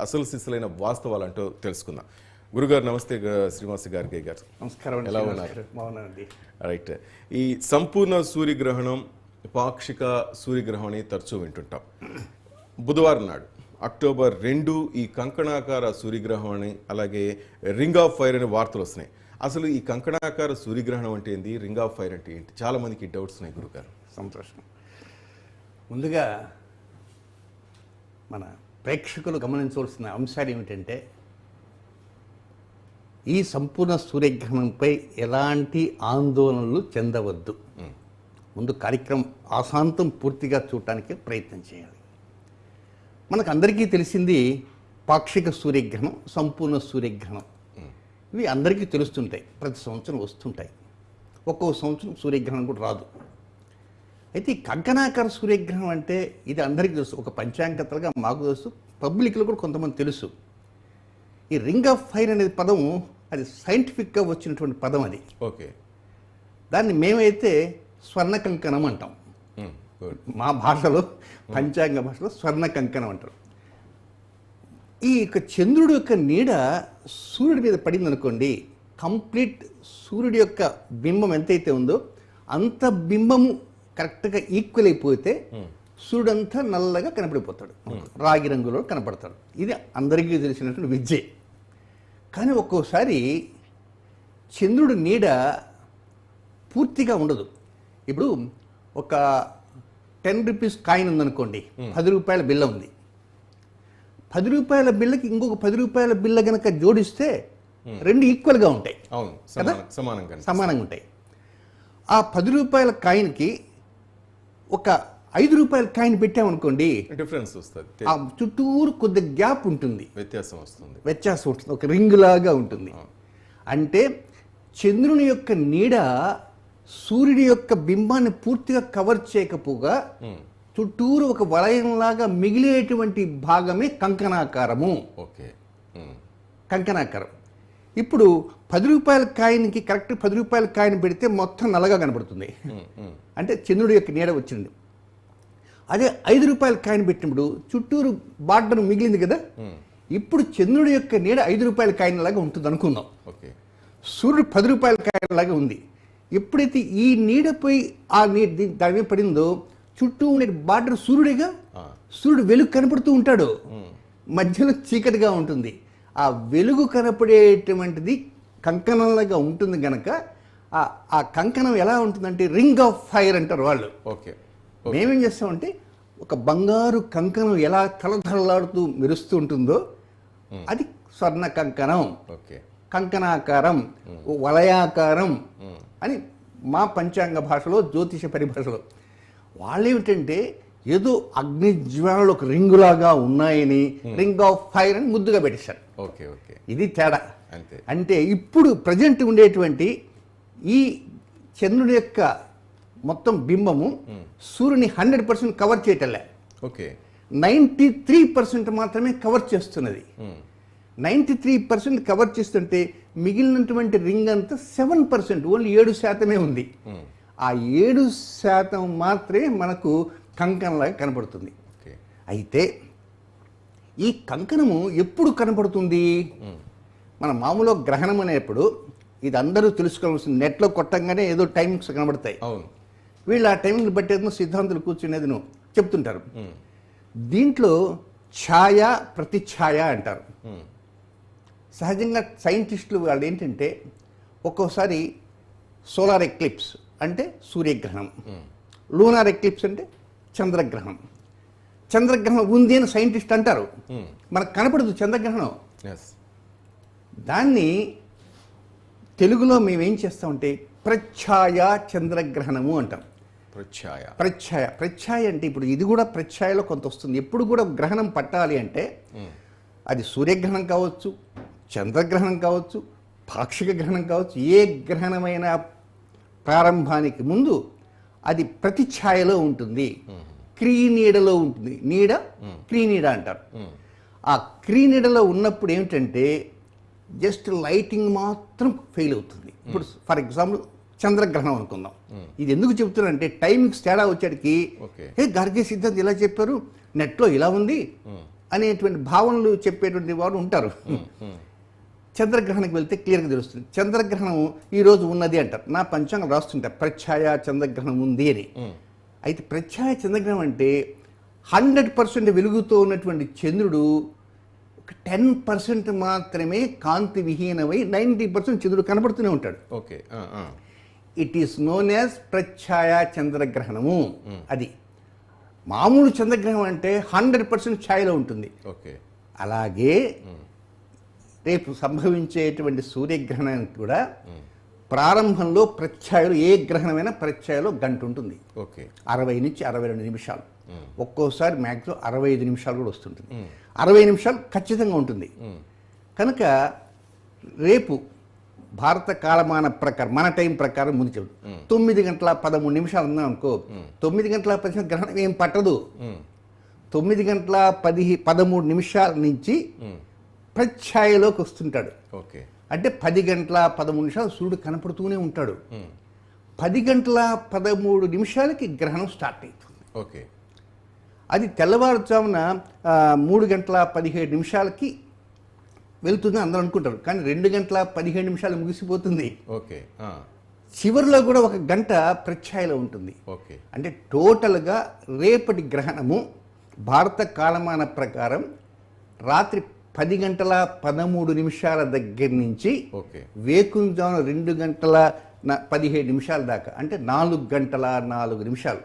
అసలు సిసలైన వాస్తవాలు అంటూ తెలుసుకుందాం. గురుగారు నమస్తే. శ్రీనివాస్ గారికి గారు నమస్కారం. ఎలా ఉన్నారు? బాగున్నానండి. రైట్. ఈ సంపూర్ణ సూర్యగ్రహణం, పాక్షిక సూర్యగ్రహణం అని తరచూ వింటుంటాం. బుధవారం నాడు అక్టోబర్ 2 ఈ కంకణాకార సూర్యగ్రహణం అని, అలాగే రింగ్ ఆఫ్ ఫైర్ అనే వార్తలు వస్తున్నాయి. అసలు ఈ కంకణాకార సూర్యగ్రహణం అంటే ఏంటి, రింగ్ ఆఫ్ ఫైర్ అంటే ఏంటి? చాలా మందికి డౌట్స్ ఉన్నాయి గురుగారు. సంతోషం. ముందుగా మన ప్రేక్షకులు గమనించవలసిన అంశాలు ఏమిటంటే, ఈ సంపూర్ణ సూర్యగ్రహణంపై ఎలాంటి ఆందోళనలు చెందవద్దు. ముందు కార్యక్రమం ఆశాంతం పూర్తిగా చూడటానికి ప్రయత్నం చేయాలి. మనకు అందరికీ తెలిసింది పాక్షిక సూర్యగ్రహణం, సంపూర్ణ సూర్యగ్రహణం. ఇవి అందరికీ తెలుస్తుంటాయి, ప్రతి సంవత్సరం వస్తుంటాయి. ఒక్కో సంవత్సరం సూర్యగ్రహణం కూడా రాదు. అయితే ఈ కంకణాకార సూర్యగ్రహణం అంటే ఇది అందరికీ తెలుసు, ఒక పంచాంగతలుగా మాకు తెలుసు, పబ్లిక్లో కూడా కొంతమంది తెలుసు. ఈ రింగ్ ఆఫ్ ఫైర్ అనేది పదం అది సైంటిఫిక్గా వచ్చినటువంటి పదం. అది ఓకే. దాన్ని మేమైతే స్వర్ణ కంకణం అంటాం. మా భాషలో, పంచాంగ భాషలో స్వర్ణ కంకణం అంటారు. ఈ యొక్క చంద్రుడి యొక్క నీడ సూర్యుడి మీద పడింది అనుకోండి, కంప్లీట్ సూర్యుడి యొక్క బింబం ఎంతైతే ఉందో అంత బింబము కరెక్ట్గా ఈక్వల్ అయిపోతే సూర్యుడంతా నల్లగా కనపడిపోతాడు, రాగి రంగులో కనపడతాడు. ఇది అందరికీ తెలిసినటువంటి విద్యే. కానీ ఒక్కోసారి చంద్రుడి నీడ పూర్తిగా ఉండదు. ఇప్పుడు ఒక 10 రూపీస్ కాయిన్ ఉందనుకోండి, 10 రూపాయల బిల్ల ఉంది. 10 రూపాయల బిల్లకి ఇంకొక 10 రూపాయల బిల్ల కనుక జోడిస్తే రెండు ఈక్వల్గా ఉంటాయి కదా, సమానంగా ఉంటాయి. ఆ 10 రూపాయల కాయిన్కి ఒక 5 రూపాయల కాయిన్ పెట్టామనుకోండి, డిఫరెన్స్ వస్తుంది. ఆ చుట్టూరు కొద్ది గ్యాప్ ఉంటుంది, వ్యత్యాసం వస్తుంది, ఒక రింగ్ లాగా ఉంటుంది. అంటే చంద్రుని యొక్క నీడ సూర్యుడి యొక్క బింబాన్ని పూర్తిగా కవర్ చేయకపోగా చుట్టూరు ఒక వలయంలాగా మిగిలేటువంటి భాగమే కంకణాకారము. కంకణాకారం. ఇప్పుడు 10 రూపాయల కాయిన్కి కరెక్ట్ 10 రూపాయల కాయిన్ పెడితే మొత్తం నల్లగా కనబడుతుంది, అంటే చంద్రుడి యొక్క నీడ వచ్చింది. అదే 5 రూపాయల కాయిన్ పెట్టినప్పుడు చుట్టూరు బార్డర్ మిగిలింది కదా, ఇప్పుడు చంద్రుడి యొక్క నీడ 5 రూపాయల కాయిన్ లాగా ఉంటుంది అనుకుందాం. సూర్యుడు 10 రూపాయల కాయిన్ లాగా ఉంది. ఎప్పుడైతే ఈ నీడపై ఆ నీడ దాని మీద పడిందో చుట్టూ ఉండే బార్డర్ సూర్యుడిగా, సూర్యుడు వెలుగు కనపడుతూ ఉంటాడు, మధ్యలో చీకటిగా ఉంటుంది. ఆ వెలుగు కనపడేటువంటిది కంకణంలాగా ఉంటుంది గనక ఆ కంకణం ఎలా ఉంటుందంటే రింగ్ ఆఫ్ ఫైర్ అంటారు వాళ్ళు. మేమేం చేస్తామంటే ఒక బంగారు కంకణం ఎలా తలతలలాడుతూ మెరుస్తూ ఉంటుందో అది స్వర్ణ కంకణం, కంకణాకారం, వలయాకారం అని మా పంచాంగ భాషలో, జ్యోతిష పరిభాషలో. వాళ్ళేమిటంటే ఏదో అగ్నిజ్వాలలు ఒక రింగులాగా ఉన్నాయని రింగ్ ఆఫ్ ఫైర్ అని ముద్దుగా పెట్టేశారు. ఇది తేడా. అంటే ఇప్పుడు ప్రజెంట్ ఉండేటువంటి ఈ చంద్రుడి యొక్క మొత్తం బింబము సూర్యుని 100% కవర్ చేయటంలే, 93% మాత్రమే కవర్ చేస్తున్నది. 93% కవర్ చేస్తుంటే మిగిలినటువంటి రింగ్ అంతా 7%, ఓన్లీ 7% ఉంది. ఆ 7% మాత్రమే మనకు కంకణంలాగా కనపడుతుంది. అయితే ఈ కంకణము ఎప్పుడు కనపడుతుంది? మన మామూలుగా గ్రహణం అనేప్పుడు ఇది అందరూ తెలుసుకోవాల్సింది, నెట్లో కొట్టంగానే ఏదో టైమింగ్స్ కనబడతాయి. వీళ్ళు ఆ టైంని బట్టి సిద్ధాంతులు కూర్చునేది చెప్తుంటారు. దీంట్లో ఛాయ, ప్రతిఛాయ అంటారు. సహజంగా సైంటిస్టులు వాళ్ళు ఏంటంటే ఒక్కోసారి సోలార్ ఎక్లిప్స్ అంటే సూర్యగ్రహణం, లూనార్ ఎక్లిప్స్ అంటే చంద్రగ్రహణం. చంద్రగ్రహణం ఉంది అని సైంటిస్ట్ అంటారు, మనకు కనపడదు చంద్రగ్రహణం. దాన్ని తెలుగులో మేమేం చేస్తామంటే ప్రచ్ఛాయ చంద్రగ్రహణము అంటాం. ప్రచ్ఛాయ అంటే ఇప్పుడు ఇది కూడా ప్రచ్ఛాయలో కొంత వస్తుంది. ఎప్పుడు కూడా గ్రహణం పట్టాలి అంటే అది సూర్యగ్రహణం కావచ్చు, చంద్రగ్రహణం కావచ్చు, పాక్షిక గ్రహణం కావచ్చు, ఏ గ్రహణమైన ప్రారంభానికి ముందు అది ప్రతి ఛాయలో ఉంటుంది, క్రీనీడలో ఉంటుంది. నీడ క్రీనీడ అంటారు. ఆ క్రీనీడలో ఉన్నప్పుడు ఏమిటంటే జస్ట్ లైటింగ్ మాత్రం ఫెయిల్ అవుతుంది. ఇప్పుడు ఫర్ ఎగ్జాంపుల్ చంద్రగ్రహణం అనుకుందాం. ఇది ఎందుకు చెప్తున్నానంటే టైమింగ్స్ తేడా వచ్చేటికి, హే గార్గే సిద్ధాంత్ ఇలా చెప్పారు, నెట్లో ఇలా ఉంది అనేటువంటి భావనలు చెప్పేటువంటి వారు ఉంటారు. చంద్రగ్రహణకి వెళ్తే క్లియర్గా తెలుస్తుంది. చంద్రగ్రహణం ఈరోజు ఉన్నది అంటారు. నా పంచాంగం రాస్తుంటారు ప్రత్యయ చంద్రగ్రహణం ఉంది అని. అయితే ప్రత్యయ చంద్రగ్రహణం అంటే 100% వెలుగుతో ఉన్నటువంటి చంద్రుడు ఒక 10% మాత్రమే కాంతి విహీనమై 90% చంద్రుడు కనబడుతూనే ఉంటాడు. Okay. It is known as ప్రత్యయ చంద్రగ్రహణము. అది మామూలు చంద్రగ్రహణం అంటే 100% ఛాయలో ఉంటుంది. ఓకే. అలాగే రేపు సంభవించేటువంటి సూర్యగ్రహణానికి కూడా ప్రారంభంలో ప్రత్యయలు ఏ గ్రహణమైనా ప్రత్యయలో గంట ఉంటుంది. ఓకే. 60 నుంచి 62 నిమిషాలు, ఒక్కోసారి మ్యాక్సిమం 65 నిమిషాలు కూడా వస్తుంటుంది. 60 నిమిషాలు ఖచ్చితంగా ఉంటుంది. కనుక రేపు భారత కాలమాన ప్రకారం మన టైం ప్రకారం ముందు చెబుతుంది 9 గంటల 13 నిమిషాలు ఉందాం అనుకో. 9 గంటల 10 నిమిషాలు గ్రహణం ఏం పట్టదు. 9 గంటల 13 నిమిషాల నుంచి ప్రత్యయలోకి వస్తుంటాడు. ఓకే. అంటే 10 గంటల 13 నిమిషాలు సూర్యుడు కనపడుతూనే ఉంటాడు. 10 గంటల 13 నిమిషాలకి గ్రహణం స్టార్ట్ అవుతుంది. ఓకే. అది తెల్లవారుజామున 3 గంటల 17 నిమిషాలకి వెళ్తుంది అందరూ అనుకుంటారు. కానీ 2 గంటల 17 నిమిషాలు ముగిసిపోతుంది. ఓకే. చివరిలో కూడా 1 గంట ప్రత్యయలో ఉంటుంది. ఓకే. అంటే టోటల్గా రేపటి గ్రహణము భారత కాలమాన ప్రకారం రాత్రి 10 గంటల 13 నిమిషాల దగ్గర నుంచి వేకుంజామున 2 గంటల 17 నిమిషాల దాకా, అంటే 4 గంటల 4 నిమిషాలు